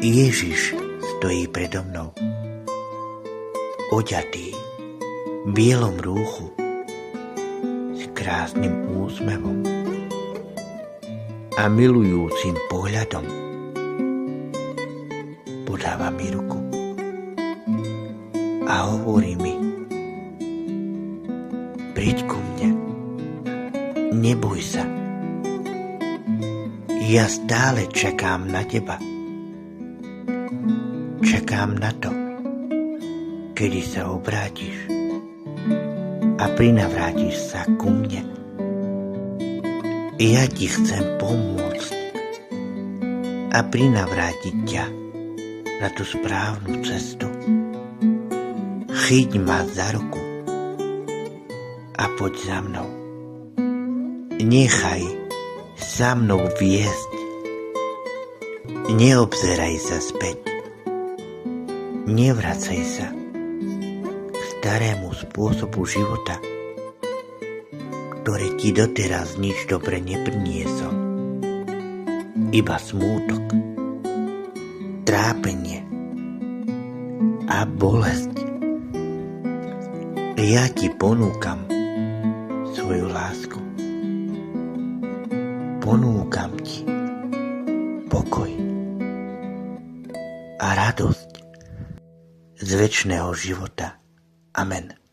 Ježiš stojí predo mnou, oďatý v bielom rúchu s krásnym úsmevom a milujúcim pohľadom podáva mi ruku a hovorí mi: príď ku mne, neboj sa, ja stále čakám na teba. Čakám na to, kedy sa obrátiš a prinavrátiš sa ku mne. Ja ti chcem pomôcť a prinavrátiť ťa na tú správnu cestu. Chyť ma za ruku a poď za mnou. Nechaj sa mnou viesť. Neobzeraj sa späť. Nevracaj sa k starému spôsobu života, ktorý ti doteraz nič dobre nepriniesol. Iba smútok, trápenie a bolesť. Ja ti ponúkam svoju lásku. Ponúkam ti pokoj a radosť z večného života. Amen.